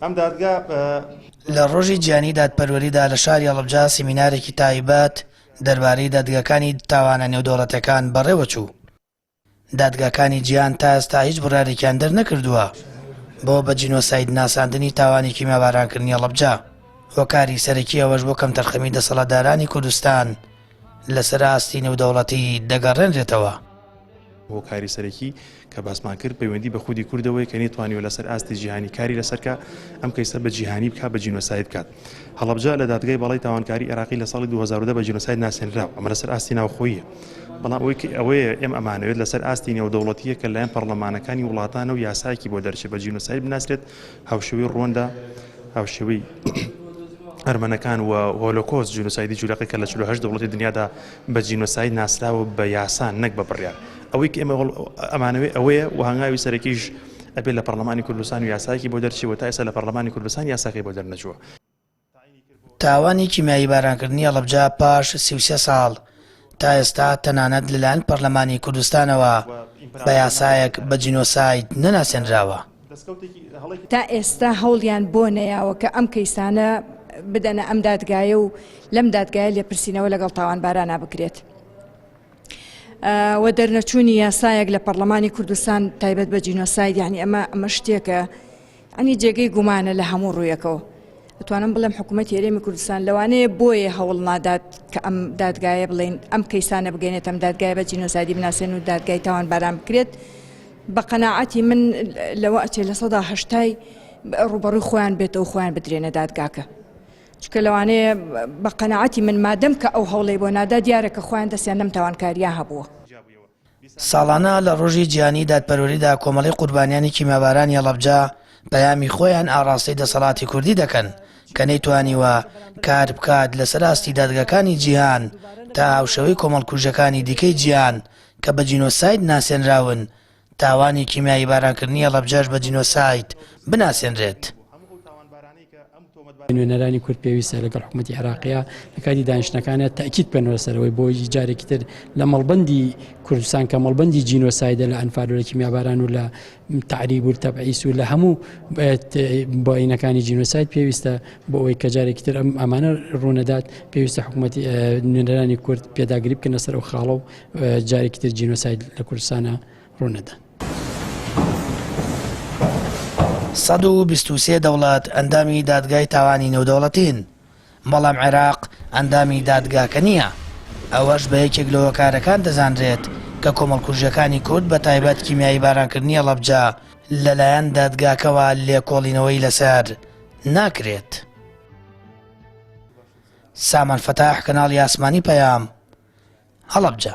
ئەم دادگا لە ڕۆژی گیانی دادپەروەریدا لە شاری هەڵەبجە سیمینارێکی تایبەت دەربارەی دادگاکانی تاوانە نێودەوڵەتەکان بەڕێوەچوو. دادگاکانی گیان تا ئێستا هیچ بڕارێکیان دەرنەکردووە بۆ بە جینۆساید ناساندنی تاوانی کیمیابارانکردنی هەڵەبجە. هۆکاری سەرەکی ئەوەش بۆ کەم تەرخەمی دەسەڵاتدارانی کوردستان لەسەر ئاستی نێودەوڵەتی دەگەڕێنرێتەوە. هۆکاری سەرەکی کە باسمان کرد پەیوەندی بە خودی کوردەوەی کە نێتوانیوە لەسەر ئاستی جیهانی کاری لەسەرکە ئەم کەیسە بە جیهانی بکات بە جینۆساید بکات. هەڵەبجە لە دادگای باڵای تاوانکاری عێراقی لە ساڵی 2010 بە جینۆساید ناسێنراوە. ئەمە لەسەر ئاستی ناوخۆییە. بەڵام ئەوەیە ئێم ئەمانەوێت لەسەر ئاستی نێودەوڵەتیە کە لایەن پەرلەمانەکانی وڵاتانە و یاسایەکی بۆ دەرچێت بە جینۆساید بناسرێت هاوشێوەی ڕواندا هاوشێوەی ئەرمەنەکان و هۆلۆکۆست جینۆسایدی جوولەکە کە لە 48 دەوڵەتی دنیادا بە جینۆساید ناسراوە بە یاسان نەک بە بڕیار. ئەوەی کە ئێمە ئەمانەوێت ئەوەیە و هەنگاوی سەرەکیش ئەبێت لە پەرلەمانی کوردستان و یاسایەکی بۆ دەرچێت و تا ئێستا لە پەرلەمانی کوردستان یاساکەی بۆ دەرنەچووە. تاوانی کیمیایی بارانکردنی هەڵەبجە پاش 33 ساڵ تا ئێستا تەنانەت لەلایەن پەرلەمانی کوردستانەوە بە یاسایەک بە جینۆساید نەناسێنراوە. تا ئێستا هەوڵیان بۆ نەیاوە کە ئەم کەیسانە بدەنە ئەم دادگایە و لەم دادگایە لێپرسینەوە لەگەڵ تاوانبارانە بکرێت. و دەرنەچوونی یاسایەک لە پەرلەمانی کوردستان تایبەت بە جینۆساید یعنی ئەمە شتێکە ئەنی جێگەی گومانە لە هەموو ڕوویەکەوە. دەتوانم بڵێم حکوومەتی هەرێمی کوردستان لەوانەیە بۆیە هەوڵ نادات کە ئەم دادگایە بڵێن ئەم کەیسانە بگەێنێت ئەم دادگایە بە جینۆسایدی بناسێن و دادگای تاوانباران بکرێت. بە قەناعەتی من لەوە ئەچێ لە 180 ڕوبەڕووی خۆیان بێتەوە خۆیان بدرێنە دادگاکە. چکە لەوانەیە بە قەناعەتی من مادەم کە ئەو هەوڵەی بۆ نادا دیارە کە خۆیان دەستیان لەم تاوانکاریە هەبووە. ساڵانە لە ڕۆژی گیانی دادپەروەریدا کۆمەڵی قوربانیانی کیمیابارانی هەڵەبجە پەیامی خۆیان ئاڕاستی دەسەڵاتی کوردی دەکەن کە نەیتوانیوە کار بکات لەسەر ئاستی دادگاکانی جیهان تا هاوشەوەی کۆمەڵکوژەکانی دیکەی جیهان کە بە جینۆساید ناسێنراون تاوانی کیمیایی بارانکردنی هەڵەبجەش بە جینۆساید بناسێنرێت. نوێنەرانی کورد پێویستە لەگەڵ حکوومەتی عێراقیە لە کاتی دانیشتەکانە تاکید بکەنەوە سەرەوەی بۆ جارێکی تر لە مەڵبەندی کوردستان کە مەڵبەندی جینۆسایدە لە ئەنفال و لە کیمیاباران و لە تعریب و تەبعیس و لە هەموو بۆئینەکانی جینۆساید پێویستە بۆ ئەوەی کە جارێکی تر ئەمانە ڕوونەدات پێویستە حکوومەتی نوێنەرانی کورد پێداگیری بکەنە سەر و خاڵە و جارێکی تر جینۆساید لە کوردستانە ڕوونەدا. 123 دەوڵەت ئەندامی دادگای تاوانی نێودەوڵەتین، بەڵام عێراق ئەندامی دادگاکە نییە. ئەوەش بە یەکێک لە هۆکارەکان دەزانرێت کە کۆمەڵکوژەکانی کورد بە تایبەت کیمیایی بارانکردنی هەڵەبجە لەلایەن دادگاکەوە لێکۆڵینەوەی لەسەر ناکرێت. سامان فەتاح، کەناڵی ئاسمانی پەیام، هەڵەبجە.